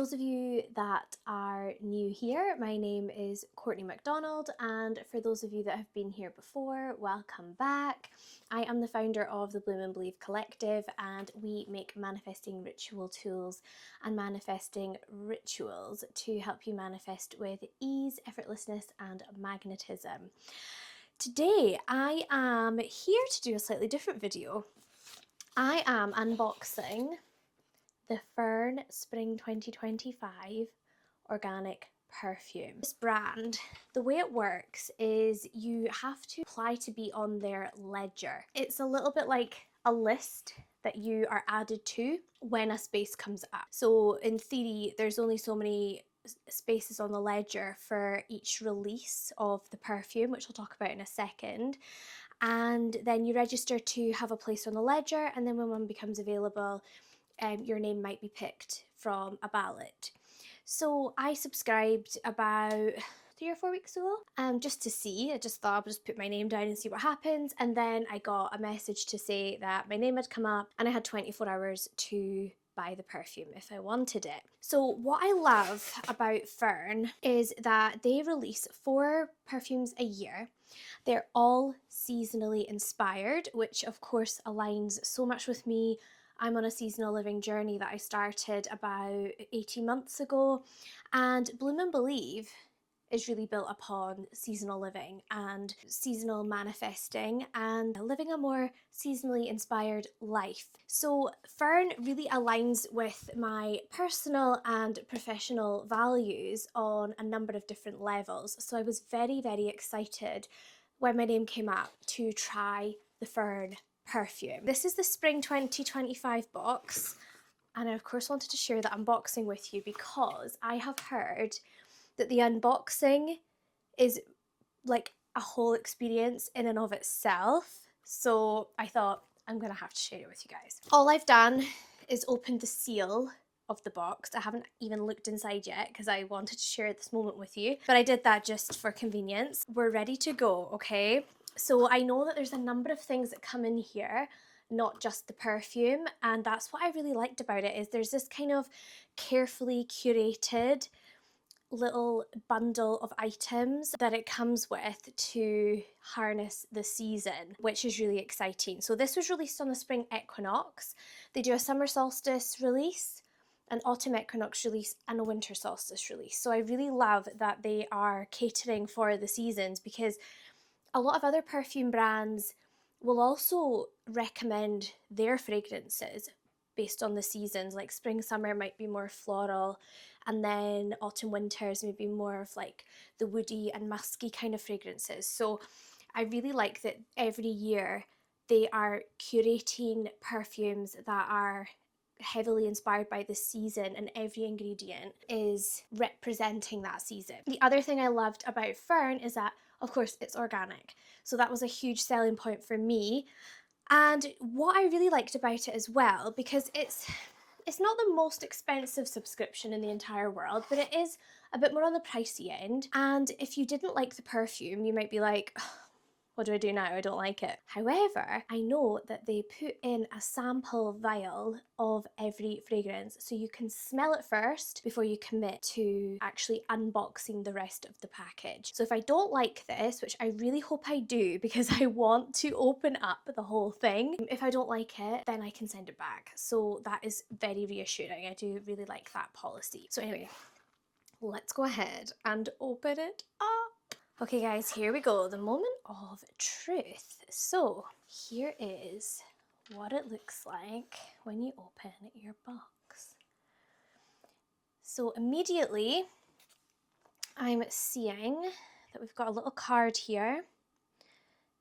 those of you that are new here, my name is Courtney MacDonald, and for those of you that have been here before, welcome back. I am the founder of the Bloom and Believe Collective, and we make manifesting ritual tools and manifesting rituals to help you manifest with ease, effortlessness, and magnetism. Today, I am here to do a slightly different video. I am unboxing the Ffern Spring 2025 Organic Perfume. This brand, the way it works is you have to apply to be on their ledger. It's a little bit like a list that you are added to when a space comes up. So in theory, there's only so many spaces on the ledger for each release of the perfume, which I'll talk about in a second. And then you register to have a place on the ledger, and then when one becomes available, your name might be picked from a ballot. So I subscribed about 3 or 4 weeks ago, just to see. I just thought I'll just put my name down and see what happens. And then I got a message to say that my name had come up and I had 24 hours to buy the perfume if I wanted it. So what I love about Ffern is that they release 4 perfumes a year. They're all seasonally inspired, which of course aligns so much with me. I'm on a seasonal living journey that I started about 18 months ago, and Bloom and Believe is really built upon seasonal living and seasonal manifesting and living a more seasonally inspired life. So Ffern really aligns with my personal and professional values on a number of different levels. So I was very, very excited when my name came up to try the Ffern perfume. This is the Spring 2025 box, and I of course wanted to share that unboxing with you because I have heard that the unboxing is like a whole experience in and of itself. So I thought I'm gonna have to share it with you guys. All I've done is opened the seal of the box. I haven't even looked inside yet because I wanted to share this moment with you, but I did that just for convenience. We're ready to go, okay? So I know that there's a number of things that come in here, not just the perfume, and that's what I really liked about it, is there's this kind of carefully curated little bundle of items that it comes with to harness the season, which is really exciting. So this was released on the spring equinox. They do a summer solstice release, an autumn equinox release, and a winter solstice release. So I really love that they are catering for the seasons, because a lot of other perfume brands will also recommend their fragrances based on the seasons. Like spring, summer might be more floral, and then autumn, winters maybe more of like the woody and musky kind of fragrances. So I really like that every year they are curating perfumes that are heavily inspired by the season, and every ingredient is representing that season. The other thing I loved about Ffern is that, of course, it's organic. So that was a huge selling point for me. And what I really liked about it as well, because it's not the most expensive subscription in the entire world, but it is a bit more on the pricey end. And if you didn't like the perfume, you might be like, what do I do now? I don't like it. However, I know that they put in a sample vial of every fragrance, so you can smell it first before you commit to actually unboxing the rest of the package. So if I don't like this, which I really hope I do because I want to open up the whole thing, if I don't like it, then I can send it back. So that is very reassuring. I do really like that policy. So anyway, let's go ahead and open it up. Okay guys, here we go, the moment of truth. So here is what it looks like when you open your box. So immediately I'm seeing that we've got a little card here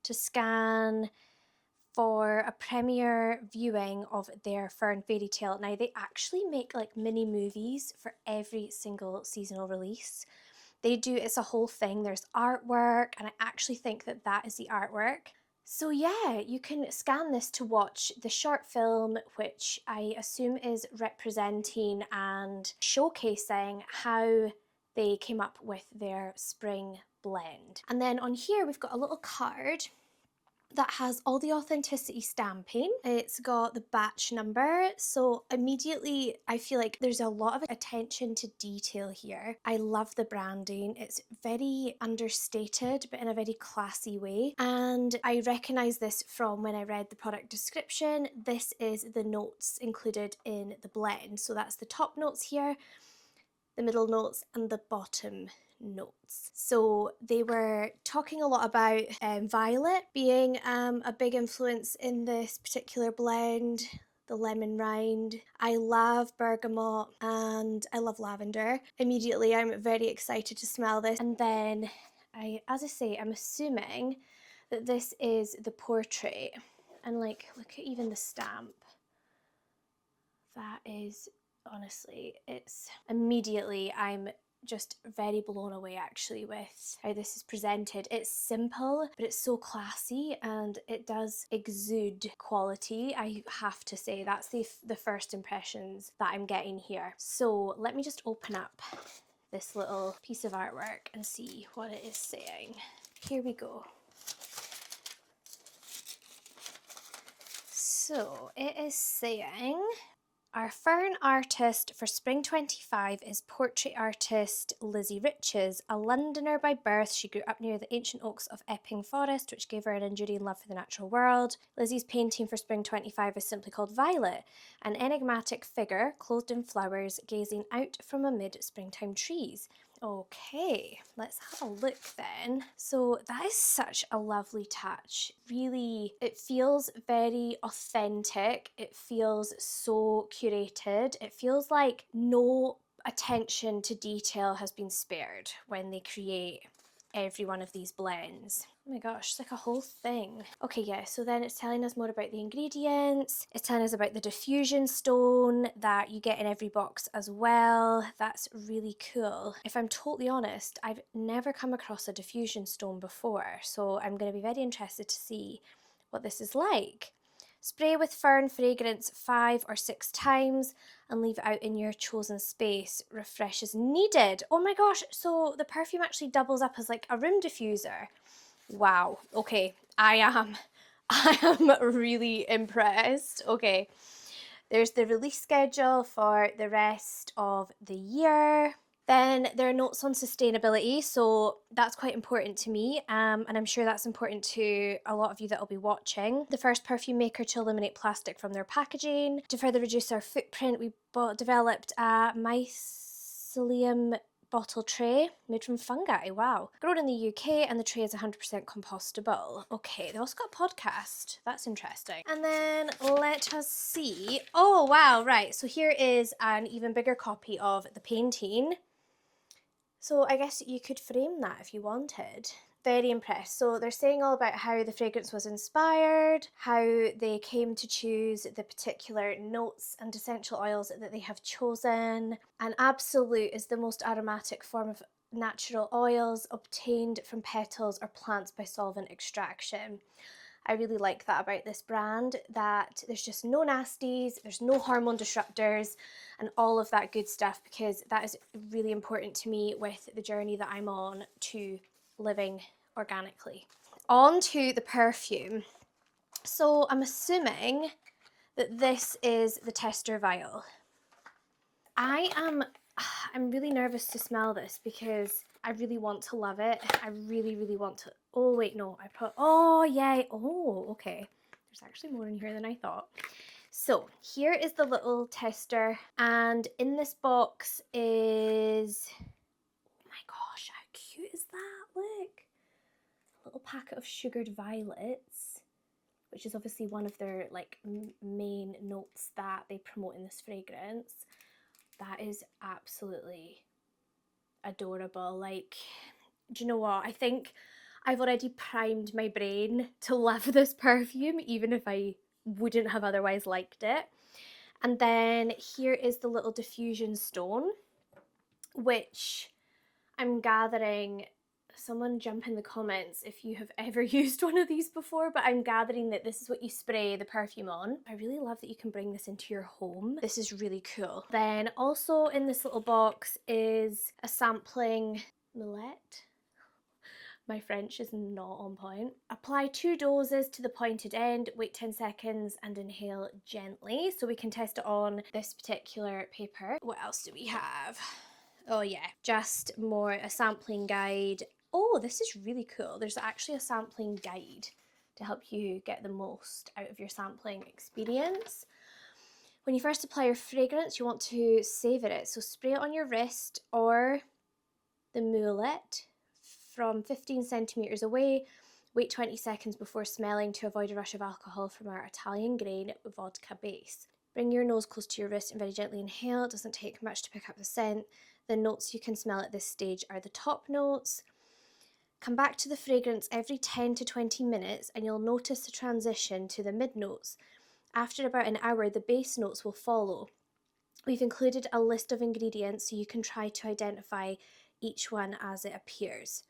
to scan for a premiere viewing of their Ffern fairy tale. Now they actually make like mini movies for every single seasonal release. They do, it's a whole thing. There's artwork, and I actually think that that is the artwork. So yeah, you can scan this to watch the short film, which I assume is representing and showcasing how they came up with their spring blend. And then on here, we've got a little card that has all the authenticity stamping. It's got the batch number, so immediately I feel like there's a lot of attention to detail here. I love the branding. It's very understated, but in a very classy way. And I recognize this from when I read the product description. This is the notes included in the blend. So that's the top notes here, the middle notes, and the bottom notes. So they were talking a lot about violet being a big influence in this particular blend, the lemon rind. I love bergamot and I love lavender. Immediately I'm very excited to smell this. And then as I say, I'm assuming that this is the portrait, and like, look at even the stamp. That is, honestly, it's immediately, I'm just very blown away actually with how this is presented. It's simple, but it's so classy and it does exude quality. I have to say that's the first impressions that I'm getting here. So let me just open up this little piece of artwork and see what it is saying. Here we go. So it is saying, our Ffern artist for Spring 25 is portrait artist Lizzie Riches. A Londoner by birth, she grew up near the ancient oaks of Epping Forest, which gave her an enduring love for the natural world. Lizzie's painting for Spring 25 is simply called Violet, an enigmatic figure clothed in flowers gazing out from amid springtime trees. Okay, let's have a look then. So that is such a lovely touch. Really, it feels very authentic. It feels so curated. It feels like no attention to detail has been spared when they create every one of these blends. Oh my gosh, it's like a whole thing. Okay, yeah, so then it's telling us more about the ingredients. It's telling us about the diffusion stone that you get in every box as well. That's really cool. If I'm totally honest, I've never come across a diffusion stone before, so I'm going to be very interested to see what this is like. Spray with Ffern fragrance 5 or 6 times and leave it out in your chosen space. Refresh as needed. Oh my gosh, so the perfume actually doubles up as like a room diffuser. Wow, okay, I am really impressed. Okay, there's the release schedule for the rest of the year. Then there are notes on sustainability, so that's quite important to me, and I'm sure that's important to a lot of you that will be watching. The first perfume maker to eliminate plastic from their packaging. To further reduce our footprint, we developed a mycelium bottle tray made from fungi. Wow. Grown in the UK, and the tray is 100% compostable. Okay, they also got a podcast. That's interesting. And then let us see. Oh, wow, right. So here is an even bigger copy of the painting. So I guess you could frame that if you wanted. Very impressed. So they're saying all about how the fragrance was inspired, how they came to choose the particular notes and essential oils that they have chosen. And Absolute is the most aromatic form of natural oils obtained from petals or plants by solvent extraction. I really like that about this brand, that there's just no nasties, there's no hormone disruptors and all of that good stuff, because that is really important to me with the journey that I'm on to living organically. On to the perfume. So I'm assuming that this is the tester vial. I'm really nervous to smell this because I really want to love it. I really, really want to. Oh, wait, no. Oh, yay. Oh, okay. There's actually more in here than I thought. So here is the little tester. And in this box is, oh my gosh, how cute is that? Look. A little packet of sugared violets, which is obviously one of their like main notes that they promote in this fragrance. That is absolutely adorable. Like, do you know what? I think I've already primed my brain to love this perfume, even if I wouldn't have otherwise liked it. And then here is the little diffusion stone, which I'm gathering, someone jump in the comments if you have ever used one of these before, but I'm gathering that this is what you spray the perfume on. I really love that you can bring this into your home. This is really cool. Then also in this little box is a sampling millet. My French is not on point. Apply 2 doses to the pointed end, wait 10 seconds and inhale gently. So we can test it on this particular paper. What else do we have? Oh yeah, just more a sampling guide. Oh, this is really cool. There's actually a sampling guide to help you get the most out of your sampling experience. When you first apply your fragrance, you want to savor it. So spray it on your wrist or the mullet from 15 centimeters away. Wait 20 seconds before smelling to avoid a rush of alcohol from our Italian grain vodka base. Bring your nose close to your wrist and very gently inhale. It doesn't take much to pick up the scent. The notes you can smell at this stage are the top notes. Come back to the fragrance every 10 to 20 minutes and you'll notice the transition to the mid notes. After about an hour, the base notes will follow. We've included a list of ingredients so you can try to identify each one as it appears.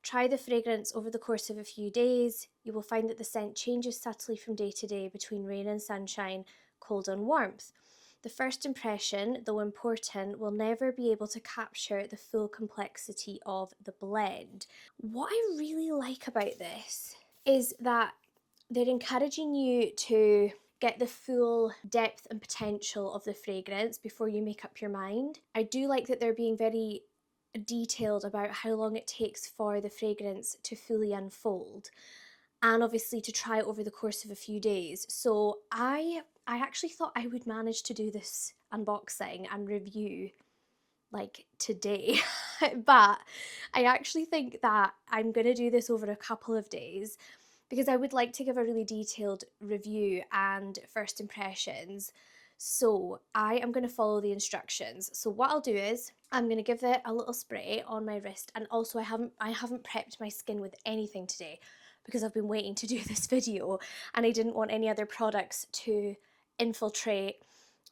Try the fragrance over the course of a few days. You will find that the scent changes subtly from day to day between rain and sunshine, cold and warmth. The first impression, though important, will never be able to capture the full complexity of the blend. What I really like about this is that they're encouraging you to get the full depth and potential of the fragrance before you make up your mind. I do like that they're being very detailed about how long it takes for the fragrance to fully unfold and obviously to try it over the course of a few days. So I actually thought I would manage to do this unboxing and review like today but I actually think that I'm going to do this over a couple of days because I would like to give a really detailed review and first impressions. So I am going to follow the instructions. So what I'll do is I'm going to give it a little spray on my wrist, and also I haven't prepped my skin with anything today because I've been waiting to do this video and I didn't want any other products to infiltrate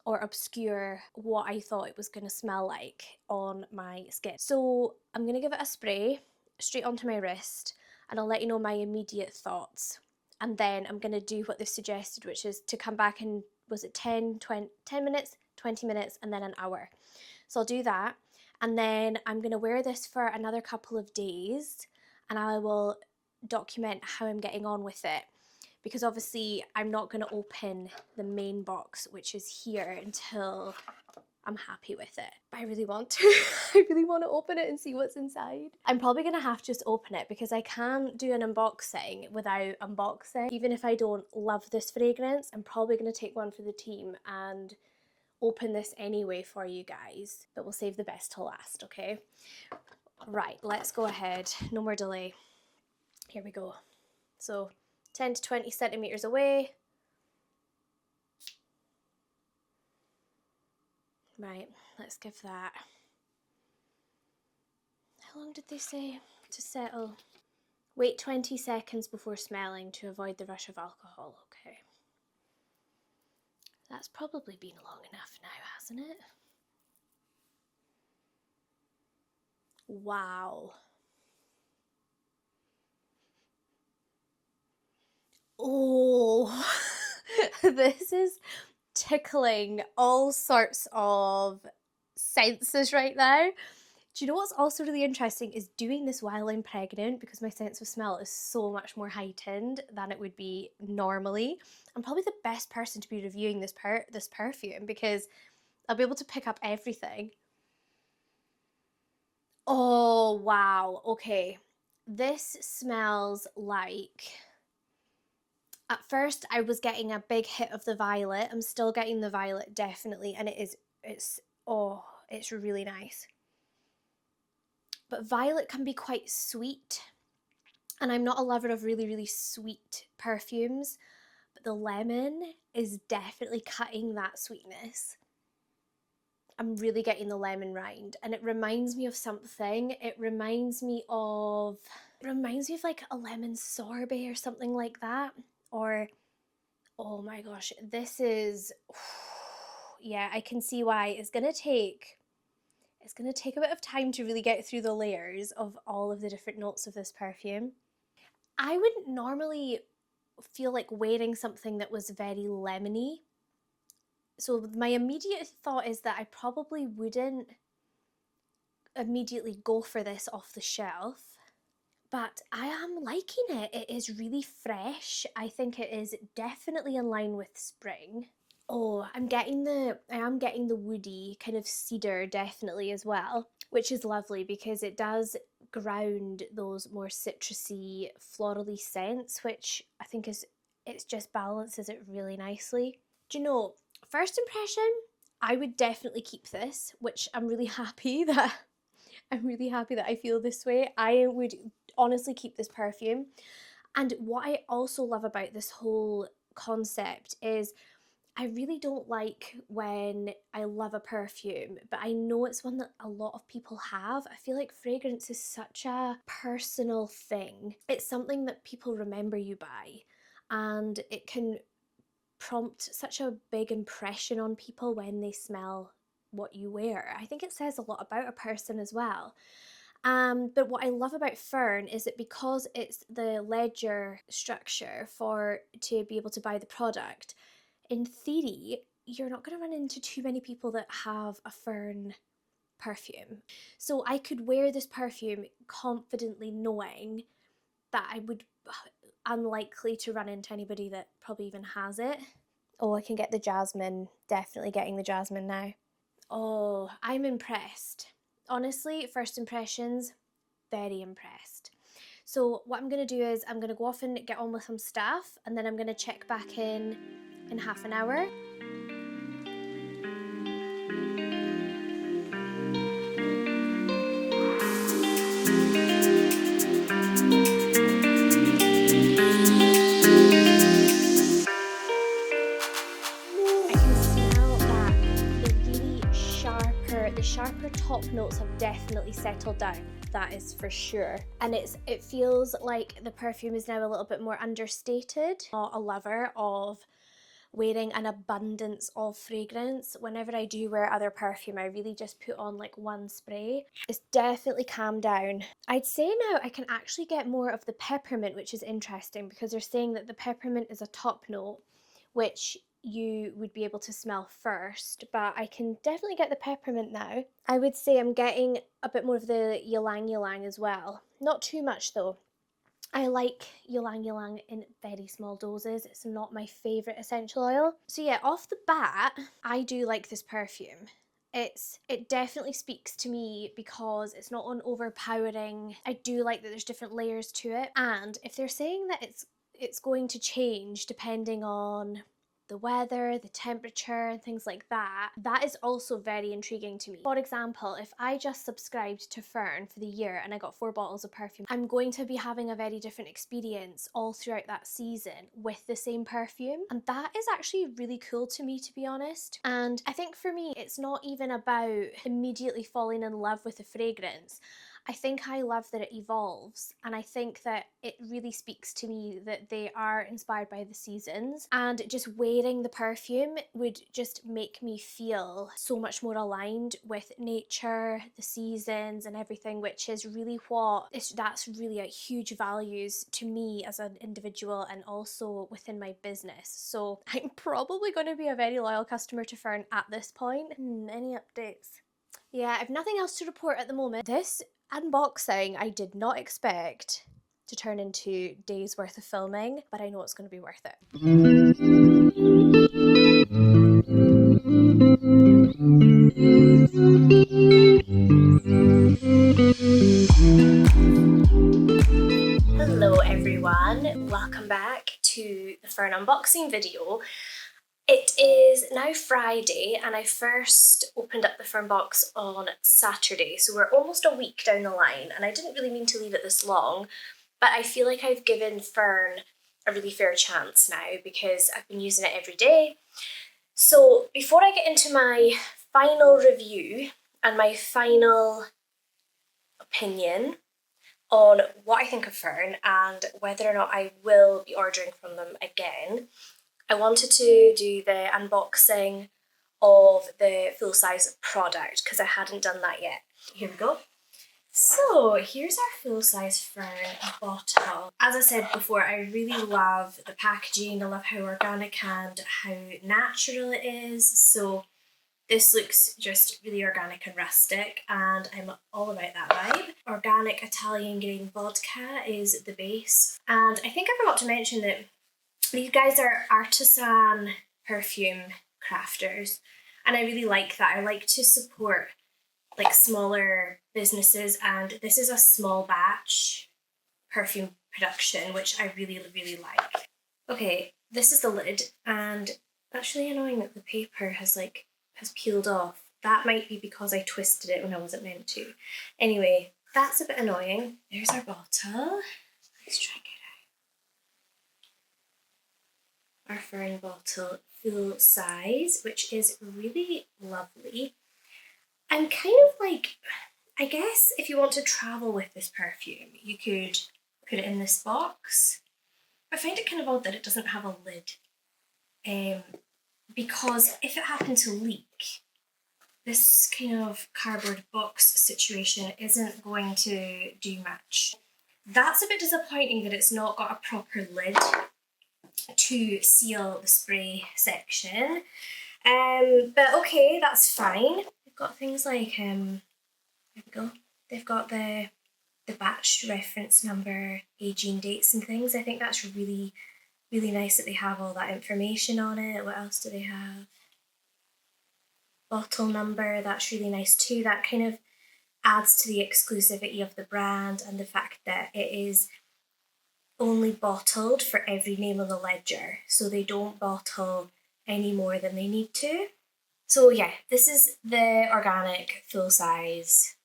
or obscure what I thought it was going to smell like on my skin. So I'm going to give it a spray straight onto my wrist and I'll let you know my immediate thoughts. And then I'm going to do what they've suggested, which is to come back in, was it 10 minutes, 20 minutes, and then an hour. So I'll do that. And then I'm going to wear this for another couple of days and I will document how I'm getting on with it. Because obviously I'm not going to open the main box, which is here, until I'm happy with it. But I really want to. I really want to open it and see what's inside. I'm probably going to have to just open it because I can't do an unboxing without unboxing. Even if I don't love this fragrance, I'm probably going to take one for the team and open this anyway for you guys. But we'll save the best till last, okay? Right, let's go ahead. No more delay. Here we go. So 10 to 20 centimeters away. Right, let's give that. How long did they say to settle? Wait 20 seconds before smelling to avoid the rush of alcohol. Okay. That's probably been long enough now, hasn't it? Wow. Oh, this is tickling all sorts of senses right now. Do you know what's also really interesting is doing this while I'm pregnant, because my sense of smell is so much more heightened than it would be normally. I'm probably the best person to be reviewing this perfume because I'll be able to pick up everything. Oh, wow. Okay. This smells like... At first, I was getting a big hit of the violet. I'm still getting the violet, definitely, and it's really nice. But violet can be quite sweet, and I'm not a lover of really, really sweet perfumes, but the lemon is definitely cutting that sweetness. I'm really getting the lemon rind, and it reminds me of something. It reminds me of like a lemon sorbet or something like that. Or, oh my gosh, this is, yeah, I can see why it's gonna take a bit of time to really get through the layers of all of the different notes of this perfume. I wouldn't normally feel like wearing something that was very lemony. So my immediate thought is that I probably wouldn't immediately go for this off the shelf. but I am liking it. It is really fresh. I think it is definitely in line with spring. Oh, I am getting the woody kind of cedar definitely as well, which is lovely because it does ground those more citrusy, florally scents, which I think it just balances it really nicely. Do you know, first impression, I would definitely keep this, which I'm really happy that I feel this way. I would honestly keep this perfume. And what I also love about this whole concept is I really don't like when I love a perfume, but I know it's one that a lot of people have. I feel like fragrance is such a personal thing. It's something that people remember you by, and it can prompt such a big impression on people when they smell what you wear. I think it says a lot about a person as well. But what I love about Ffern is that because it's the ledger structure for to be able to buy the product, in theory, you're not going to run into too many people that have a Ffern perfume. So I could wear this perfume confidently knowing that I would unlikely to run into anybody that probably even has it. Oh, I can get the jasmine. Definitely getting the jasmine now. Oh, I'm impressed. Honestly, first impressions, very impressed. So what I'm going to do is I'm going to go off and get on with some stuff, and then I'm going to check back in half an hour. I can smell that the sharper top notes have definitely settled down. That is for sure. And it feels like the perfume is now a little bit more understated. Not a lover of wearing an abundance of fragrance. Whenever I do wear other perfume, I really just put on like one spray. It's definitely calmed down. I'd say now I can actually get more of the peppermint, which is interesting because they're saying that the peppermint is a top note, which you would be able to smell first, but I can definitely get the peppermint now. I would say I'm getting a bit more of the ylang ylang as well. Not too much though. I like ylang ylang in very small doses. It's not my favourite essential oil. So yeah, off the bat, I do like this perfume. It definitely speaks to me because it's not an overpowering. I do like that there's different layers to it. And if they're saying that it's going to change depending on the weather, the temperature, and things like that, that is also very intriguing to me. For example, if I just subscribed to Ffern for the year and I got 4 bottles of perfume, I'm going to be having a very different experience all throughout that season with the same perfume. And that is actually really cool to me, to be honest. And I think for me, it's not even about immediately falling in love with a fragrance. I think I love that it evolves, and I think that it really speaks to me that they are inspired by the seasons, and just wearing the perfume would just make me feel so much more aligned with nature, the seasons and everything, which is really that's really a huge values to me as an individual and also within my business. So I'm probably going to be a very loyal customer to Ffern at this point. Any updates? Yeah, I've nothing else to report at the moment. This unboxing I did not expect to turn into days worth of filming, but I know it's going to be worth it. Hello everyone, welcome back to the Ffern unboxing video. It is now Friday and I first opened up the Ffern box on Saturday, so we're almost a week down the line, and I didn't really mean to leave it this long, but I feel like I've given Ffern a really fair chance now because I've been using it every day. So before I get into my final review and my final opinion on what I think of Ffern and whether or not I will be ordering from them again, I wanted to do the unboxing of the full-size product because I hadn't done that yet. Here we go. So here's our full-size Ffern bottle. As I said before, I really love the packaging. I love how organic and how natural it is. So This looks just really organic and rustic, and I'm all about that vibe. Organic Italian grain vodka is the base. And I think I forgot to mention that these guys are artisan perfume crafters, and I really like that. I like to support like smaller businesses, and this is a small batch perfume production, which I really, really like. Okay, this is the lid, and that's really annoying that the paper has peeled off. That might be because I twisted it when I wasn't meant to. Anyway, that's a bit annoying. There's our bottle. Let's try and get out. Our Ffern bottle, full size, which is really lovely. I'm kind of like, I guess if you want to travel with this perfume, you could put it in this box. I find it kind of odd that it doesn't have a lid, because if it happened to leak, this kind of cardboard box situation isn't going to do much. That's a bit disappointing that it's not got a proper lid to seal the spray section. But okay, that's fine. They've got things like, there we go. They've got the batch reference number, aging dates and things. I think that's really, really nice that they have all that information on it. What else do they have? Bottle number, that's really nice too. That kind of adds to the exclusivity of the brand and the fact that it is only bottled for every name on the ledger, so they don't bottle any more than they need to. So yeah, this is the organic full-size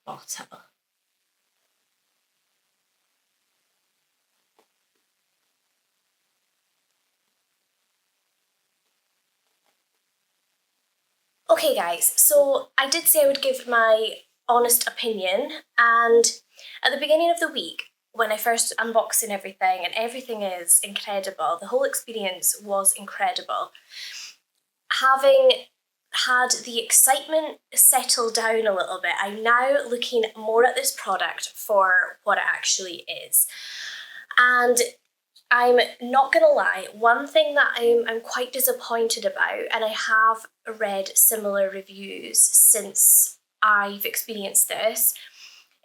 bottle. Okay guys, so I did say I would give my honest opinion, and at the beginning of the week, when I first unboxing everything, and everything is incredible, the whole experience was incredible. Having had the excitement settle down a little bit, I'm now looking more at this product for what it actually is. And I'm not gonna lie, one thing that I'm quite disappointed about, and I have read similar reviews since I've experienced this,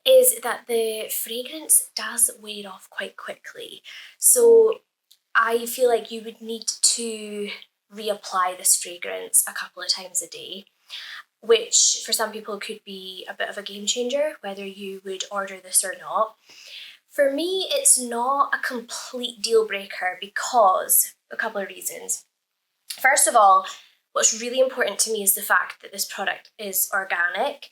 is that the fragrance does wear off quite quickly. So I feel like you would need to reapply this fragrance a couple of times a day, which for some people could be a bit of a game changer, whether you would order this or not. For me, it's not a complete deal breaker because a couple of reasons. First of all, what's really important to me is the fact that this product is organic.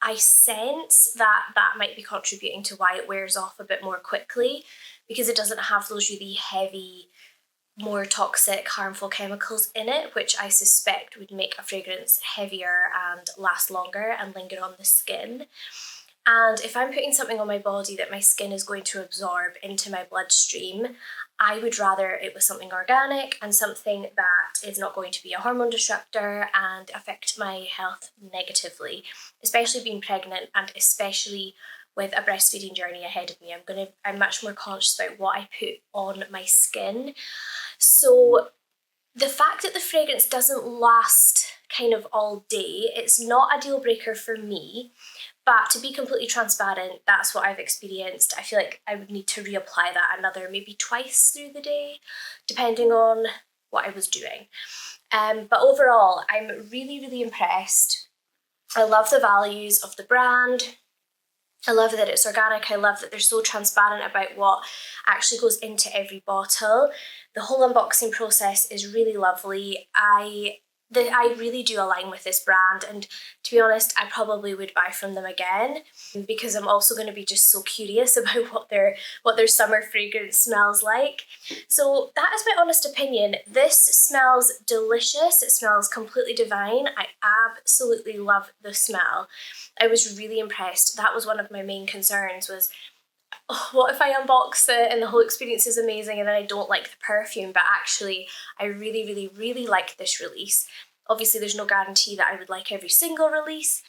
I sense that that might be contributing to why it wears off a bit more quickly, because it doesn't have those really heavy, more toxic, harmful chemicals in it, which I suspect would make a fragrance heavier and last longer and linger on the skin. And if I'm putting something on my body that my skin is going to absorb into my bloodstream, I would rather it was something organic and something that is not going to be a hormone disruptor and affect my health negatively, especially being pregnant and especially with a breastfeeding journey ahead of me. I'm much more conscious about what I put on my skin. So the fact that the fragrance doesn't last kind of all day, it's not a deal breaker for me. But to be completely transparent, that's what I've experienced. I feel like I would need to reapply that another maybe twice through the day, depending on what I was doing. But overall, I'm really, really impressed. I love the values of the brand. I love that it's organic. I love that they're so transparent about what actually goes into every bottle. The whole unboxing process is really lovely. I really do align with this brand, and to be honest, I probably would buy from them again, because I'm also going to be just so curious about what their summer fragrance smells like. So that is my honest opinion. This smells delicious. It smells completely divine. I absolutely love the smell. I was really impressed. That was one of my main concerns was, oh, what if I unbox it and the whole experience is amazing and then I don't like the perfume? But actually, I really, really, really like this release. Obviously, there's no guarantee that I would like every single release.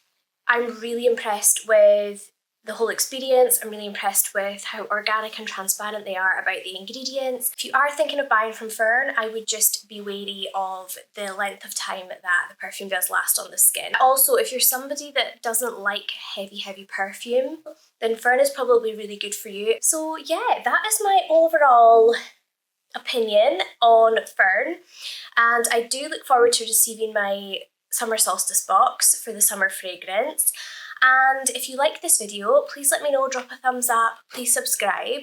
I'm really impressed with the whole experience. I'm really impressed with how organic and transparent they are about the ingredients. If you are thinking of buying from Ffern, I would just be wary of the length of time that the perfume does last on the skin. Also, if you're somebody that doesn't like heavy perfume, then Ffern is probably really good for you. So yeah, that is my overall opinion on Ffern, and I do look forward to receiving my summer solstice box for the summer fragrance. And if you like this video, please let me know, drop a thumbs up, please subscribe.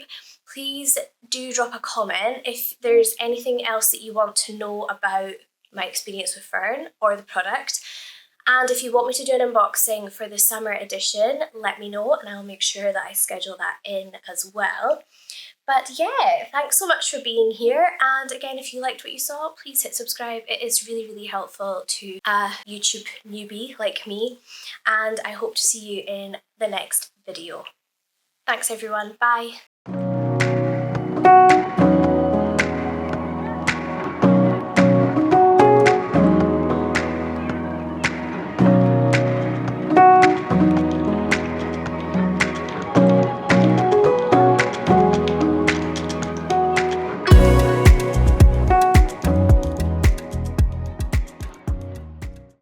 Please do drop a comment if there's anything else that you want to know about my experience with Ffern or the product. And if you want me to do an unboxing for the summer edition, let me know and I'll make sure that I schedule that in as well. But yeah, thanks so much for being here. And again, if you liked what you saw, please hit subscribe. It is really helpful to a YouTube newbie like me. And I hope to see you in the next video. Thanks everyone. Bye.